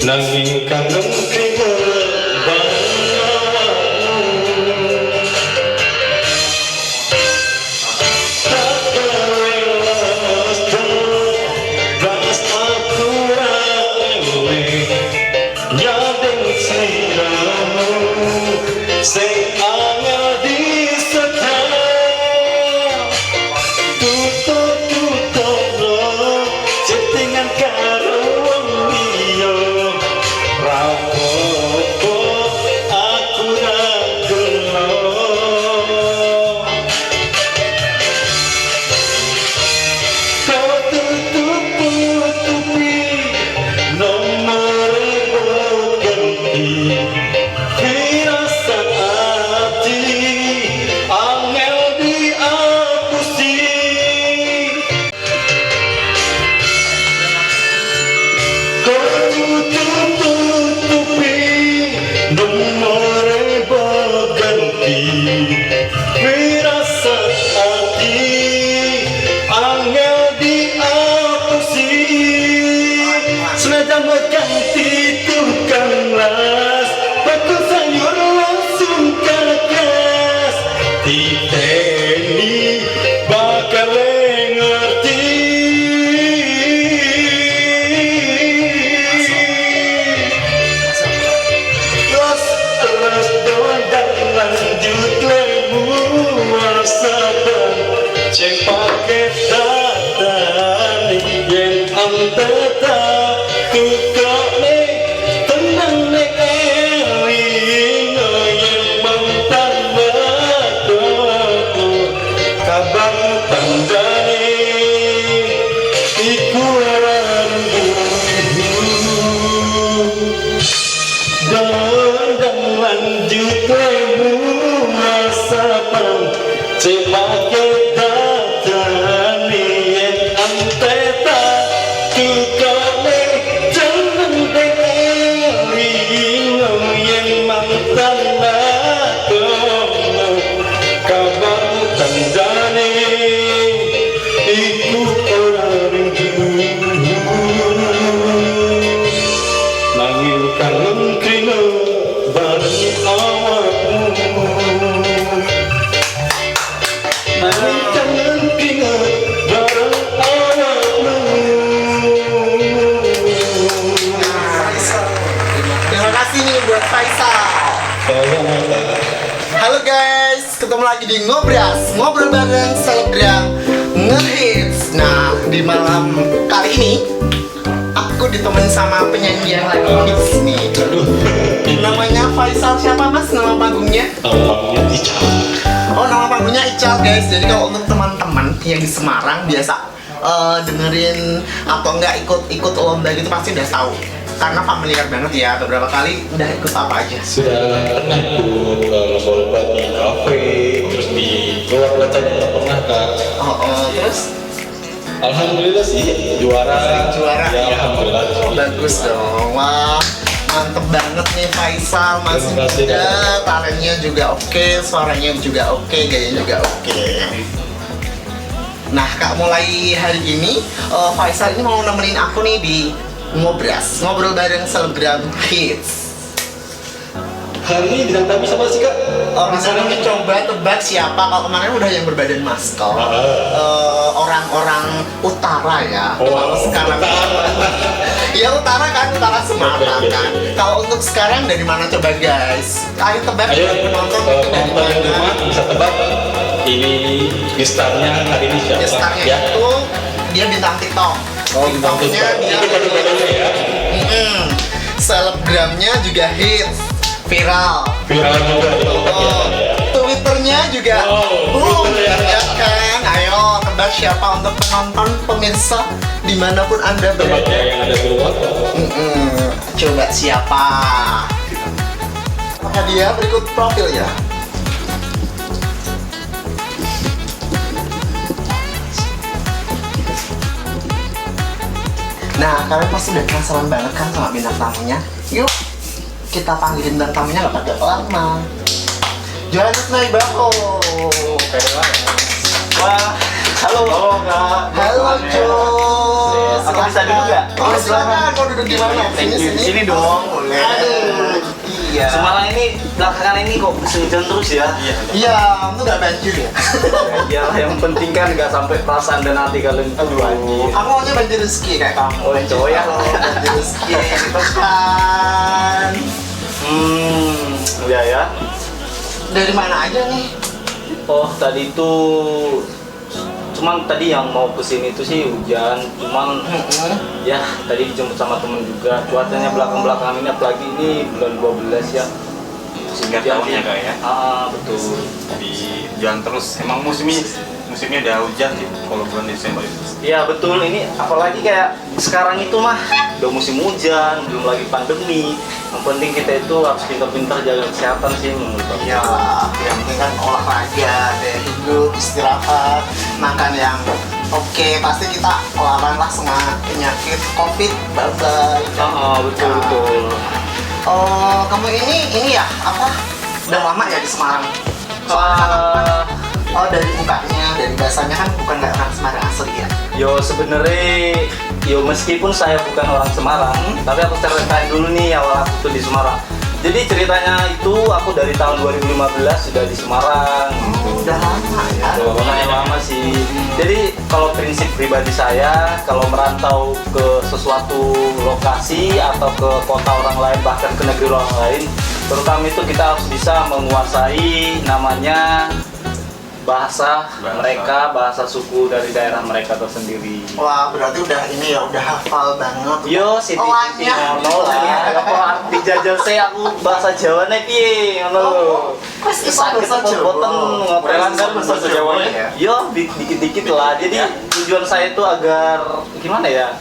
Nanging kangen kena Halo guys, ketemu lagi di Ngobras, ngobrol bareng selebgram ngehits. Nah, di malam kali ini aku ditemenin sama penyanyi yang lagi hits nih. Namanya Faisal, siapa mas nama panggungnya? Nama panggungnya Ical. Oh, nama panggungnya Ical guys. Jadi kalau untuk teman-teman yang di Semarang biasa dengerin atau enggak ikut lomba gitu pasti udah tahu. Karena familiar banget ya, beberapa kali udah ikut apa aja. Sudah pernah ikut lomba-lomba di kafe, terus di luar kota juga pernah kan. Terus? Alhamdulillah sih juara. Ya, alhamdulillah. Bagus dong. Wah, mantep banget nih Faisal, masih muda, talentnya juga oke, suaranya juga oke, gayanya juga oke. Nah kak, mulai hari ini Faisal ini mau nemenin aku nih di Ngobras, ngobrol bareng selebgram hits. Hari ini bintang tamu sama sih kak? Misalnya ini coba tebak siapa. Kalau kemarin udah yang berbadan maskot, orang-orang utara ya. Kalau sekarang ya utara kan, utara Semarang kan. Kalau untuk sekarang dari mana coba guys? Ayo tebak. Ayo penonton di rumah bisa tebak. Ini gestarnya hari ini siapa? Gestarnya ya? itu dia bintang TikTok. TikToknya dia ya. Selebgramnya juga hits, viral juga ya. Twitternya juga ya kan. Ayo tebak siapa untuk penonton pemirsa dimanapun anda berada. Yang ada keluar. Coba siapa? hadiah berikut profilnya. Nah, kalian pasti udah penasaran banget kan sama bintang tamunya? Yuk, kita panggilin bintang tamunya nggak pakai lama. Johannes Naibako. Wah, halo. Halo Kak. Halo Jo. Aku bisa duduk nggak? Oh silakan, mau duduk di mana? Sini dong. Boleh. Aduh, iya. Semarang ini belakangan ini kok musim hujan terus ya? Iya, itu nggak banjir ya? Ya yang penting kan nggak sampai perasaan dan hati kalian itu banjir. Aku maunya banjir rezeki kayak kamu. Oh, cowok ya? Banjir rezeki, gitu kan. Ya ya. Dari mana aja nih? Oh tadi itu cuman tadi yang mau kesini itu sih hujan, cuman ya tadi dijemput sama temen juga. Cuacanya belakang-belakangan ini apalagi ini bulan 12 ya. Singkat tahunnya Kak ya. Betul. Di jalan terus. Emang musimnya udah hujan sih kalau bulan Desember itu. Iya betul, ini apalagi kayak sekarang itu mah udah musim hujan, belum lagi pandemi. Yang penting kita itu harus pintar-pintar jaga kesehatan sih menurut aku. Ya, yang penting kan olahraga, daya hidup, istirahat, makan yang oke. Pasti kita lawan lah sama penyakit COVID. Bye-bye. Betul betul. Oh, kamu ini ya apa? Udah lama ya di Semarang? Oh, dari mukanya, dari bahasanya kan bukan nggak orang Semarang asli ya? Yo sebenarnya meskipun saya bukan orang Semarang, tapi aku ceritain dulu nih awal aku tuh di Semarang. Jadi ceritanya itu aku dari tahun 2015 sudah di Semarang. Udah lama ya? Lumayan lama sih. Jadi kalau prinsip pribadi saya, kalau merantau ke sesuatu lokasi atau ke kota orang lain bahkan ke negeri orang lain, terutama itu kita harus bisa menguasai namanya bahasa mereka, bahasa suku dari daerah mereka tersendiri. Wah, berarti udah ini ya, udah hafal banget. Yo, Siti ngono lah. Apa arti jajal saya aku bahasa Jawa nih piye ngono. Pas Sakit bahasa Jawa. boten ngopelan kan bahasa Jawa ya? Yo, dikit-dikit lah. Jadi tujuan saya itu agar gimana ya?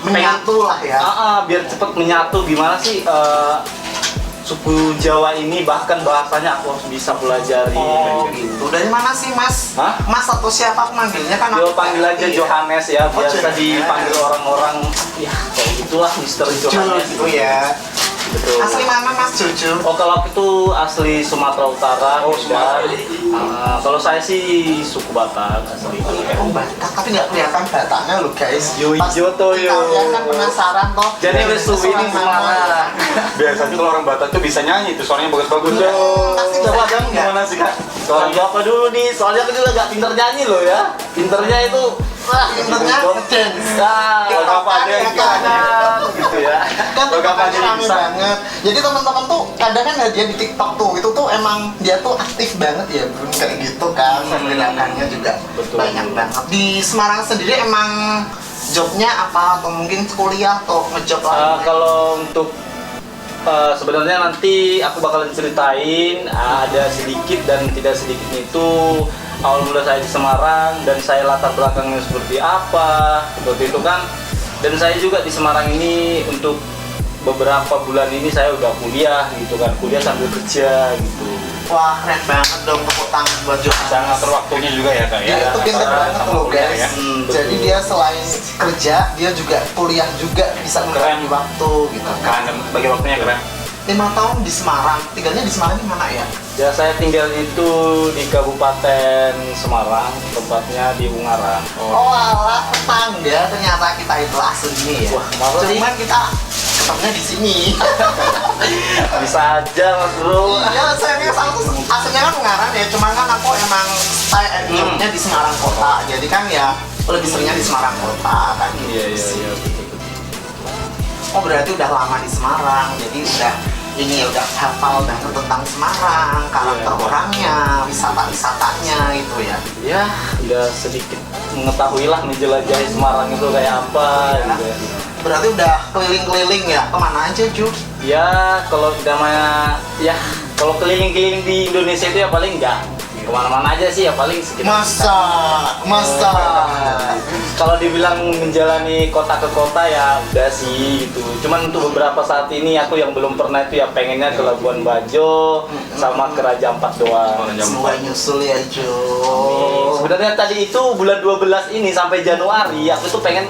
Menyatu lah ya. Biar cepet menyatu gimana sih suku Jawa ini, bahkan bahasanya aku harus bisa pelajari. Oh gitu. Dari mana sih Mas? Hah? Mas atau siapa aku manggilnya kan? Yo aku panggil aja ngerti Johannes ya, biasa Johannes. dipanggil orang-orang ya kayak gitulah Mister Jul Johannes gitu ya. Betul. Asli mana Mas Jujur? Oh kalau aku itu asli Sumatera Utara. Oh, Sumatera. Kalau saya sih suku Batak asli. Oh Batak, tapi nggak kelihatan Bataknya loh guys. Yo, Pas ijo toh, yo. Kalian kan penasaran toh. Jadi wes suwi ini Seorang mana? Semarang. Biasanya kalau orang Batak tuh bisa nyanyi tuh suaranya bagus-bagus. Pasti Coba bisa dong nggak? gimana sih kak? Soalnya apa dulu nih? Soalnya aku juga gak pinter nyanyi loh ya. Pinternya itu Pinternya ngedance. Gak apa aja yang kadang gitu ya. Kan Gak apa aja TikToknya yang rame bisa. banget. Jadi teman-teman tuh kadang kan dia di TikTok tuh itu tuh emang dia tuh aktif banget ya Bun, kayak gitu kan. Gerakannya juga Betul. banyak banget. Di Semarang sendiri emang jobnya apa atau mungkin kuliah atau ngejob lain? Kalau untuk sebenarnya nanti aku bakalan ceritain ada sedikit dan tidak sedikitnya itu awal mula saya di Semarang dan saya latar belakangnya seperti apa seperti itu kan. Dan saya juga di Semarang ini untuk beberapa bulan ini saya udah kuliah gitu kan, kuliah sambil kerja gitu. Wah keren banget dong, tepuk tangan buat Johannes. Sangat terwaktunya juga ya Kak Dia ya. itu pintar Antara banget sama loh kuliah guys. ya. Betul. Jadi dia selain kerja, dia juga kuliah juga bisa membagi waktu gitu kan. Keren, bagi waktunya keren. 5 tahun di Semarang, tinggalnya di Semarang di mana ya? Ya saya tinggal itu di Kabupaten Semarang, tepatnya di Ungaran. Oh alah, tetangga ternyata kita itu aslinya ya. Wah, masa sih? Cuman kita ketemunya di sini. Bisa aja mas bro. Iya, saya ini aslinya kan Ungaran ya, cuman kan aku emang stay and jobnya di Semarang kota. Jadi kan ya lebih seringnya di Semarang kota kan gitu Iya sih. betul. Oh berarti udah lama di Semarang, jadi udah ini ya udah hafal banget tentang Semarang, karakter Iya. orangnya, wisata-wisatanya itu ya. Ya udah sedikit mengetahui lah menjelajahi Semarang itu kayak apa gitu ya. Berarti udah keliling-keliling ya, kemana aja Ju? Ya kalau namanya ya kalau keliling-keliling di Indonesia itu ya paling nggak Kemana-mana aja sih ya paling sekitar. Masa. Kalau dibilang menjalani kota ke kota ya udah sih gitu. Cuman untuk beberapa saat ini aku yang belum pernah itu ya pengennya ke Labuan Bajo sama ke Raja Ampat doang. Semua nyusul ya Jo. Sebenarnya tadi itu bulan 12 ini sampai Januari aku tuh pengen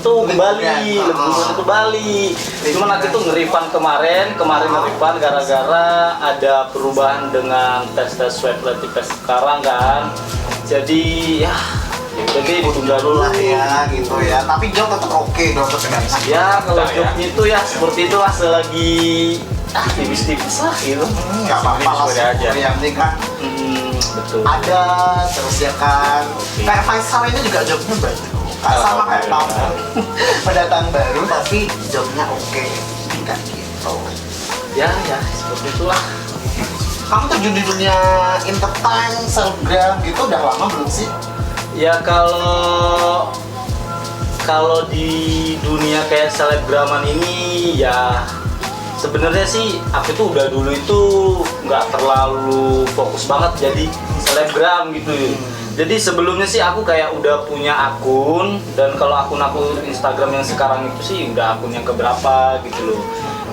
tuh ke Bali, liburan ke Bali. Cuman aku tuh nge-refund kemarin nge-refund gara-gara ada perubahan dengan tes swab rapid test sekarang kan. Jadi ya jadi ditunda dulu lah ya gitu ya. Tapi job tetap oke dong, tetap enak. Ya kalau jobnya itu ya seperti itulah selagi tipis-tipis lah gitu. Nggak apa-apa lah aja. yang penting kan Betul. ada terus ya kan. Kayak Faisal ini juga jobnya baik. Sama kayak kamu, pendatang baru tapi jobnya oke, kayak gitu. Ya seperti itulah. Kamu terjun di dunia entertain, selebgram gitu udah lama belum sih? Ya kalau di dunia kayak selebgraman ini ya sebenarnya sih aku tuh udah dulu itu nggak terlalu fokus banget jadi selebgram gitu. Jadi sebelumnya sih aku kayak udah punya akun, dan kalau akun Instagram yang sekarang itu sih udah akun yang keberapa gitu loh.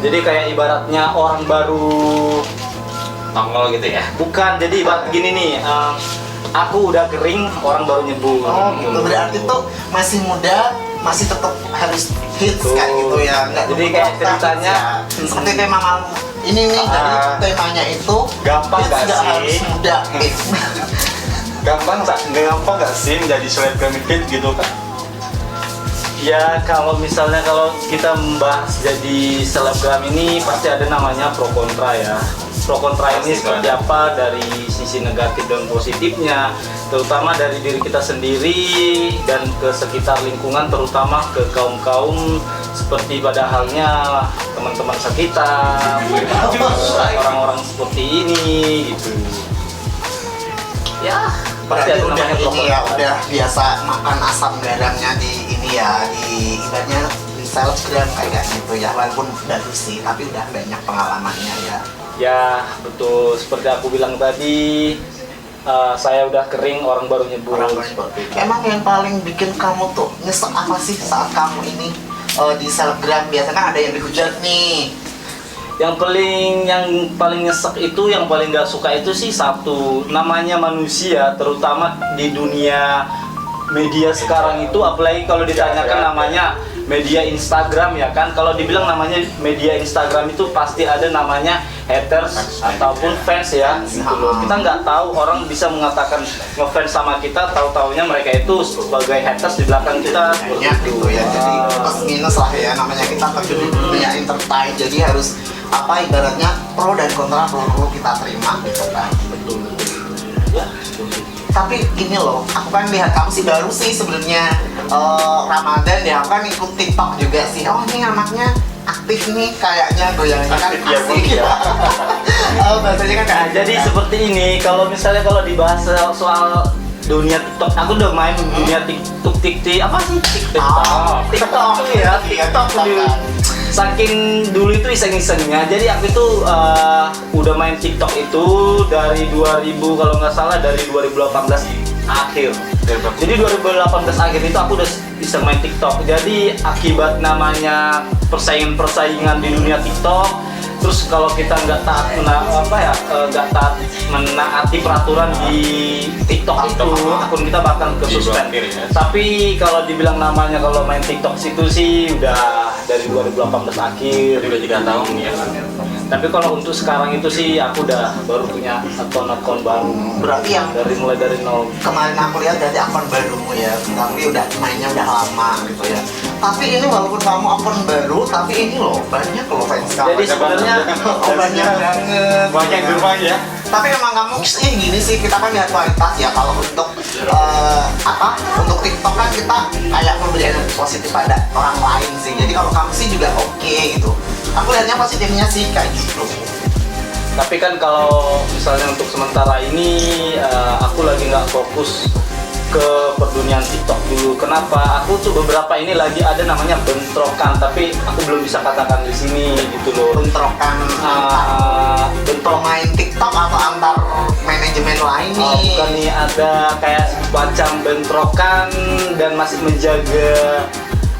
Jadi kayak ibaratnya orang baru nongol gitu ya. bukan, jadi ibarat gini nih, aku udah kering orang baru nyebut. Oh gitu, berarti tuh masih muda, masih tetap harus hits Betul. kayak gitu ya. Nggak Jadi nunggu kayak hits ceritanya, ya. Seperti tema malam ini nih, jadi temanya itu Gampang hits nggak nggak sih? harus muda. Gampang nggak sih menjadi selebgram hit gitu kan? Ya kalau misalnya kalau kita membahas jadi selebgram ini pasti ada namanya pro kontra ya. Pro kontra ini seperti apa dari sisi negatif dan positifnya, terutama dari diri kita sendiri dan ke sekitar lingkungan, terutama ke kaum-kaum seperti pada halnya teman-teman sekitar, orang-orang seperti ini gitu. Ya pasti Berarti ada udah namanya pro ini ya, kontra. udah biasa makan asam garamnya di ini ya, di ibaratnya di selebgram kayak gitu ya. Walaupun baru sih, tapi udah banyak pengalamannya ya. Ya betul, seperti aku bilang tadi, saya udah kering orang baru nyebut. Emang yang paling bikin kamu tuh nyesek apa sih saat kamu ini di selebgram? Biasanya kan ada yang dihujat nih. Yang paling nyesek itu, yang paling gak suka itu sih satu, namanya manusia, terutama di dunia media sekarang itu, apalagi kalau ditanyakan namanya media Instagram ya kan. Kalau dibilang namanya media Instagram itu pasti ada namanya haters ataupun fans ya gitu loh. Kita nggak tahu, orang bisa mengatakan ngefans sama kita, tahu-taunya mereka itu sebagai haters di belakang kita. Banyak gitu ya, jadi plus minus lah ya, namanya kita terjun di dunia entertain, jadi harus apa ibaratnya pro dan kontra perlu kita terima gitu kan. Betul. Ya, Tapi gini loh, aku kan lihat kamu sih baru sih sebenarnya Ramadan ya, aku kan ikut TikTok juga sih. Oh ini anaknya aktif nih, kayaknya goyangnya kan Aktif ya, asik Bu, ya. bahasanya kan kayak jadi seperti ini, kalau misalnya kalau dibahas soal dunia TikTok, aku udah main dunia TikTok apa sih TikTok tuh ya, TikTok dulu. Saking dulu itu iseng-isengnya, jadi aku itu udah main TikTok itu dari 2000 kalau nggak salah dari 2018 akhir. Jadi 2018 akhir itu aku udah bisa main TikTok. Jadi akibat namanya persaingan di dunia TikTok, terus kalau kita nggak taat nggak taat menaati peraturan di TikTok itu, akun kita bakal ke suspend. Tapi kalau dibilang namanya kalau main TikTok itu sih udah dari 2018 akhir. Jadi udah 3 tahun ya. Tapi kalau untuk sekarang itu sih aku udah baru punya akun baru. berarti yang Mulai dari nol. kemarin aku lihat dari akun barumu ya, tapi udah mainnya udah lama gitu ya. Tapi ini walaupun kamu akun baru, tapi ini loh banyak loh fans kamu. Jadi sebenarnya banyak banget. Banyak di rumah ya. Tapi emang kamu sih gini sih, kita kan lihat kualitas ya. Kalau untuk untuk TikTok kan kita kayak memberi energi positif pada orang lain sih. Jadi kalau kamu sih juga oke gitu. Aku lihatnya positifnya sih kayak gitu. Tapi kan kalau misalnya untuk sementara ini aku lagi nggak fokus ke perdunian TikTok dulu. Kenapa? Aku tuh beberapa ini lagi ada namanya bentrokan, tapi aku belum bisa katakan di sini gitu loh. Bentrokan Bentrok pemain TikTok atau antar manajemen lain nih. Bukan nih, ada kayak semacam bentrokan dan masih menjaga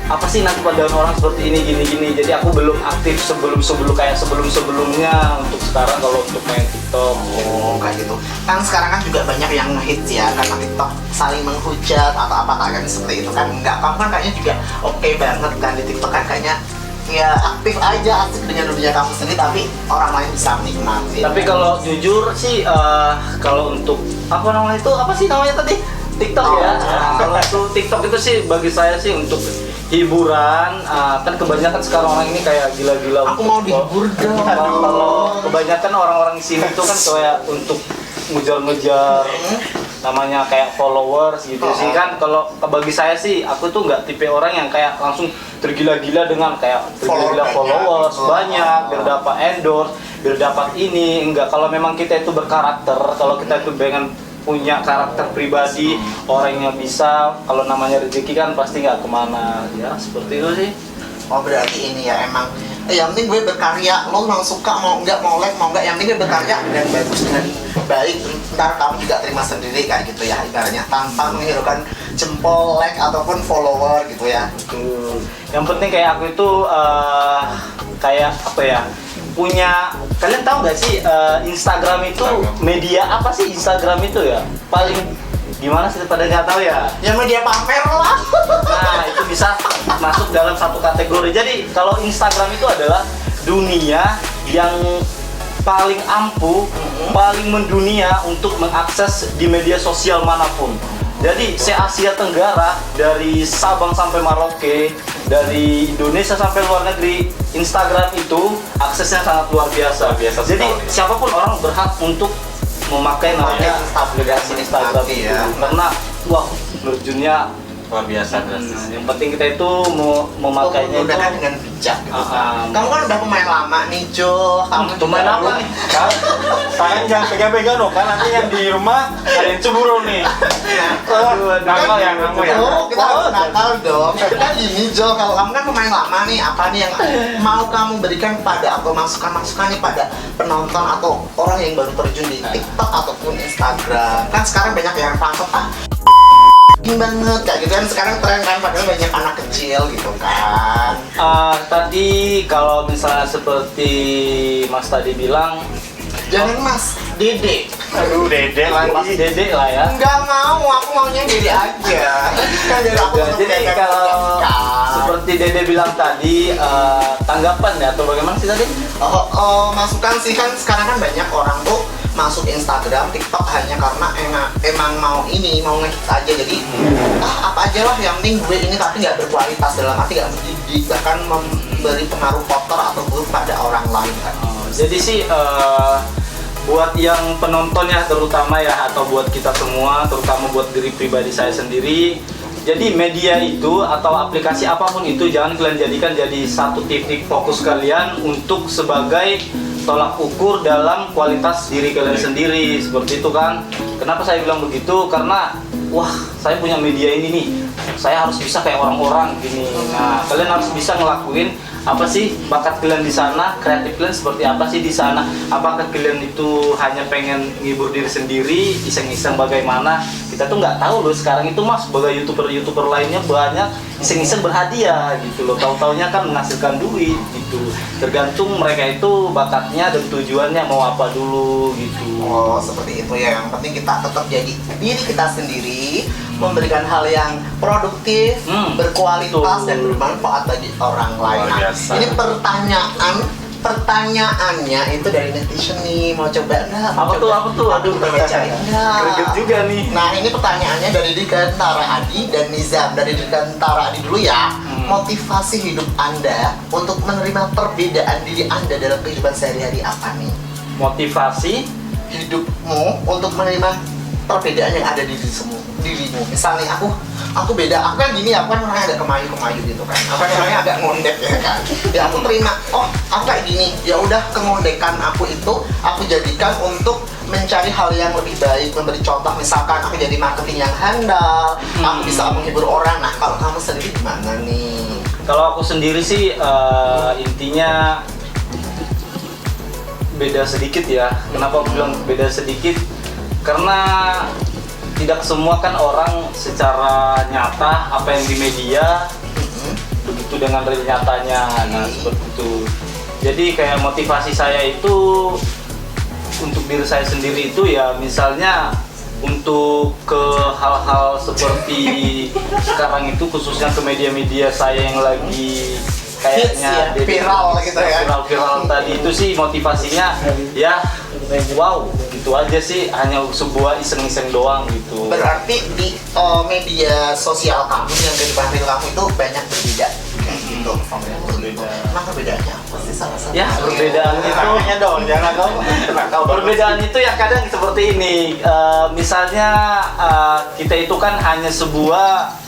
apa sih nanti pandangan orang seperti ini gini. Jadi aku belum aktif sebelumnya untuk sekarang kalau untuk main TikTok. Oh, kayak gitu. Kan sekarang kan juga banyak yang ngehits ya, karena TikTok saling menghujat atau apa kan seperti itu kan. Enggak, kamu kan kayaknya juga oke banget kan di TikTok kan, kayaknya ya aktif aja, aktif dengan dunia kamu sendiri, tapi orang lain bisa menikmati. Tapi kalau jujur sih, kalau untuk apa sih namanya tadi? TikTok ya. Nah, kalau untuk TikTok itu sih bagi saya sih untuk hiburan. Kan kebanyakan sekarang orang ini kayak gila-gila. Aku mau dihibur dong. Kalau kebanyakan orang-orang di sini tuh kan kayak untuk ngejar-ngejar namanya kayak followers gitu sih kan. Kalau bagi saya sih, aku tuh nggak tipe orang yang kayak langsung tergila-gila dengan kayak tergila-gila followers banyak biar dapat endorse, biar dapat ini. Enggak, kalau memang kita itu berkarakter, kalau kita itu pengen punya karakter pribadi, orangnya bisa, kalau namanya rezeki kan pasti nggak kemana ya, seperti itu sih. Oh, berarti ini ya emang yang penting gue berkarya, lo mau suka mau enggak, mau like mau enggak, yang penting gue berkarya dengan bagus, dengan baik, ntar kamu juga terima sendiri kayak gitu ya, ibaratnya tanpa menghiraukan jempol, like ataupun follower gitu ya. Yang penting kayak aku itu kayak apa ya, punya, kalian tahu nggak sih Instagram itu media apa sih? Instagram itu ya paling gimana sih, pada nggak tahu ya? Ya media pamer lah. Nah, itu bisa masuk dalam satu kategori. Jadi kalau Instagram itu adalah dunia yang paling ampuh, paling mendunia untuk mengakses di media sosial manapun. Jadi se-Asia Tenggara, dari Sabang sampai Merauke, dari Indonesia sampai luar negeri, Instagram itu aksesnya sangat luar biasa. Jadi siapapun orang berhak untuk memakai namanya aplikasi Instagram itu, karena wah, nerjunnya luar biasa drastis. Yang penting kita itu memakainya itu dengan bijak gitu. Kamu kan udah pemain lama nih, Jo. Kamu pemain apa nih? Sayang jangan pegang-pegang dong, kan nanti yang di rumah ada yang cemburu nih. Nakal ya kamu ya. Oh, kita harus nakal dong. Kan gini, Jo, kalau kamu kan pemain lama nih, apa nih yang mau kamu berikan pada atau masukan-masukan nih pada penonton atau orang yang baru terjun di TikTok ataupun Instagram? Kan sekarang banyak yang pantau banget kayak gitu kan, sekarang tren kan, padahal banyak anak kecil gitu kan. Tadi kalau misalnya seperti Mas tadi bilang, Jangan Mas, Dede. Aduh, Dede Mas lagi. Dede lah ya. Enggak mau, aku maunya Dede aja. Kan dari aku Ya, jadi kalau seperti Dede bilang tadi, tanggapan ya atau bagaimana sih tadi? masukan sih, kan sekarang kan banyak orang tuh masuk Instagram, TikTok hanya karena emang mau ngehits aja. Jadi apa aja lah, yang penting gue ini, tapi nggak berkualitas, dalam arti nggak mendidik, bahkan memberi pengaruh kotor atau buruk pada orang lain kan. Jadi sih buat yang penontonnya terutama ya, atau buat kita semua, terutama buat diri pribadi saya sendiri, jadi media itu atau aplikasi apapun itu jangan kalian jadikan jadi satu titik fokus kalian untuk sebagai tolak ukur dalam kualitas diri kalian sendiri, seperti itu kan. Kenapa saya bilang begitu? Karena wah, saya punya media ini nih, saya harus bisa kayak orang-orang gini. Nah, kalian harus bisa ngelakuin apa sih bakat kalian di sana, kreatif kalian seperti apa sih di sana. Apakah kalian itu hanya pengen ngibur diri sendiri, iseng-iseng bagaimana? Kita tuh nggak tahu loh, sekarang itu Mas sebagai youtuber lainnya banyak iseng-iseng berhadiah gitu loh, tahu-taunya kan menghasilkan duit gitu. Tergantung mereka itu bakatnya dan tujuannya mau apa dulu gitu. Oh, seperti itu ya. Yang penting kita tetap jadi diri kita sendiri, memberikan hal yang produktif, berkualitas, dan bermanfaat bagi orang lain. Luar biasa. Ini pertanyaannya itu dari netizen nih, mau coba nggak? Apa tuh? Aduh, kita bacain nggak? Greget juga nih. Nah, ini pertanyaannya dari Dirgantara Adi dan Nizam. Dari Dirgantara Adi dulu ya. Motivasi hidup Anda untuk menerima perbedaan diri Anda dalam kehidupan sehari-hari apa nih? Motivasi Hidupmu untuk menerima perbedaan yang ada di dirimu. Misalnya aku beda, aku kan gini, aku kan orangnya agak kemayu gitu kan, aku kan orangnya agak ngondek ya kan. Ya aku terima, oh aku kayak gini, ya udah kemondekan aku itu aku jadikan untuk mencari hal yang lebih baik, memberi contoh. Misalkan aku jadi marketing yang handal, aku bisa menghibur orang. Nah, kalau kamu sendiri gimana nih? Kalau aku sendiri sih intinya beda sedikit ya. Kenapa aku bilang beda sedikit? Karena tidak semua kan orang secara nyata apa yang di media begitu dengan real nyatanya. Nah seperti itu. Jadi kayak motivasi saya itu untuk diri saya sendiri itu ya misalnya untuk ke hal-hal seperti sekarang itu khususnya ke media-media saya yang lagi kayaknya hits ya, viral gitu ya. Viral tadi itu sih motivasinya ya wow gitu aja sih, hanya sebuah iseng-iseng doang gitu. Berarti di media sosial kamu yang kehidupan real kamu itu banyak berbeda kayak gitu. Berbeda. Nah perbedaannya apa sih salah satu? Ya perbedaan itu Tanya dong, jangan kau. perbedaan itu ya kadang seperti ini. Misalnya kita itu kan hanya sebuah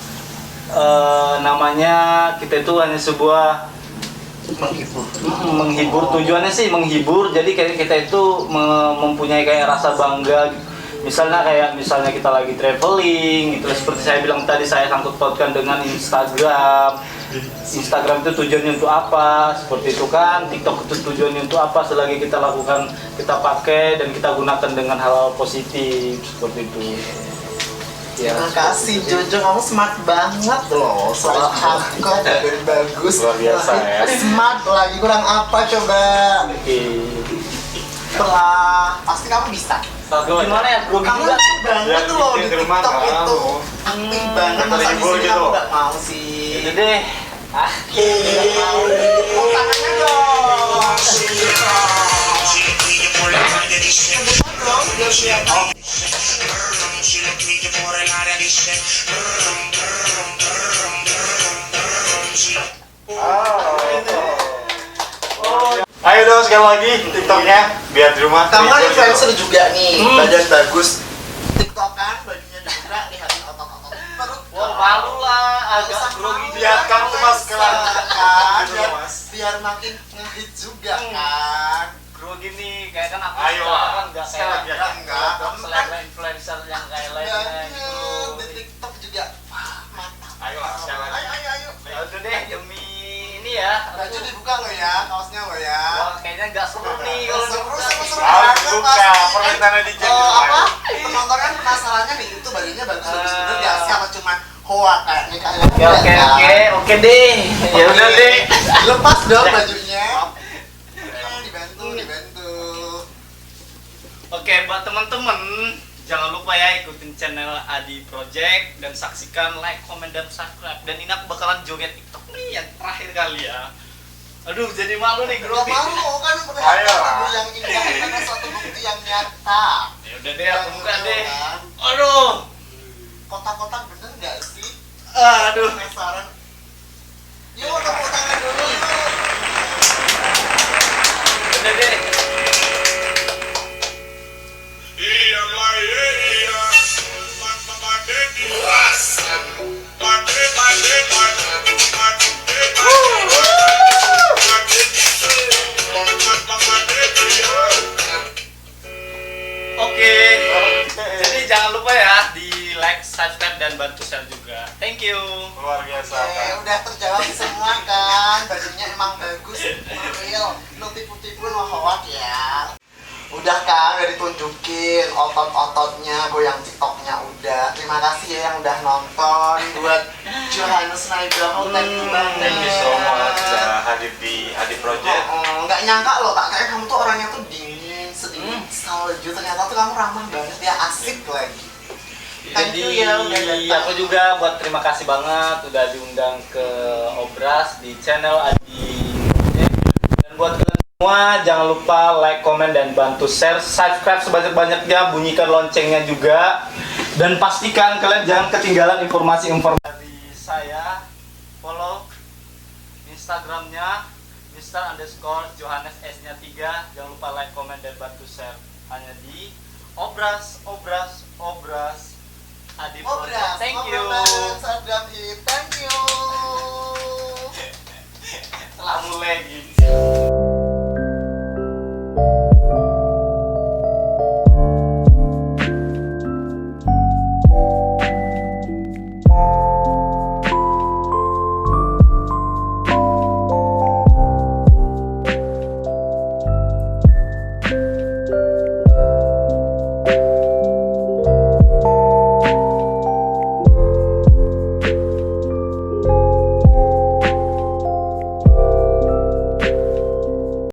namanya kita itu hanya sebuah menghibur, tujuannya sih menghibur. Jadi kayak kita itu mempunyai kayak rasa bangga. Misalnya kita lagi traveling, itu seperti saya bilang tadi, saya sangkut pautkan dengan Instagram. Instagram itu tujuannya untuk apa? Seperti itu kan. TikTok itu tujuannya untuk apa? Selagi kita lakukan, kita pakai dan kita gunakan dengan hal positif seperti itu. Terima kasih Jojo, kamu smart banget loh. Soal hardcore dan bagus. Luar biasa ya. Smart lagi, kurang apa coba? Oke. Setelah pasti kamu bisa. Gimana ya? Gue Kamu juga. aktif banget Ya, loh di bikin rumah TikTok kamu. itu. Aktif banget, Kita masa di libur sini gitu. kamu nggak mau sih? Itu deh. Nggak mau. Tepuk tangannya dong. Kebetulan dong, biar Ayo dong sekali lagi TikToknya biar di rumah. kamu kan libur gitu. influencer juga nih, Hmm. badan bagus. TikTokan, bajunya juga, lihatin otot-otot perut. Wah, malu lah, agak Usah grogi malu, Biar kamu tuh mas Bisa, kelar. kan? Gitu, Biar, Mas. biar makin ngehit juga Hmm. kan. grogi nih, kayak kan aku Ayo lah. sekarang nggak Sekali kayak lagi ya. Enggak, kamu kan selebgram influencer yang kayak lainnya banget gitu. di TikTok juga. Wah, mantap. Ayo lah, sekali lagi. Ayo. Ya udah deh, demi ini ya. Baju dibuka lo ya, kaosnya lo ya. Wah, kayaknya nggak seru nih kalau Seru, dibuka. seru Harus banget buka, pasti. permintaannya di chat Oh, gitu, apa? Mas. Penonton kan penasarannya nih, itu bajunya bagus bener gak sih? Apa cuma hoa kayak nih kayak Oke deh. Ya udah deh. Lepas dong bajunya. Dibantu. Oke, buat teman-teman jangan lupa ya ikutin channel Adi Project dan saksikan, like, komen, dan subscribe. Dan ini aku bakalan joget TikTok nih yang terakhir kali ya. Aduh, jadi malu nih Gak grogi. malu kan Ayo perlihatkan lah. lagu yang indah karena suatu bukti yang nyata. Ya udah deh, aku buka deh. Kan? Aduh. Kotak-kotak bener gak sih? Aduh. Penasaran. Yuk tepuk tangan dulu yuk. Udah deh. Oke. Jadi jangan lupa ya di like, subscribe, dan bantu share juga. Thank you. Luar biasa. Oke, udah terjawab semua kan. Bajunya emang bagus, real. Lu tipu-tipu lo hoak ya. Udah kan, udah ditunjukin otot-ototnya, goyang TikToknya udah. Terima kasih ya yang udah nonton. Buat Johannes Naibrahim, thank you banget. Thank you so much sudah hadir di Adi Project. Nggak nyangka loh, tak kayak kamu tuh orangnya tuh dingin, sedikit salju. Ternyata tuh kamu ramah banget ya, asik lagi. Thank Jadi you ya udah datang. aku juga buat terima kasih banget udah diundang ke Obras di channel Adi. Dan buat kalian semua jangan lupa like, komen, dan bantu share, subscribe sebanyak-banyaknya, bunyikan loncengnya juga. Dan pastikan kalian jangan ketinggalan informasi-informasi dari saya. Follow Instagramnya Mr_Johannes S-nya 3. Jangan lupa like, komen, dan bantu share. Hanya di Obras Adi Project. Thank you. Instagram hit, thank you. Telah mulai gitu.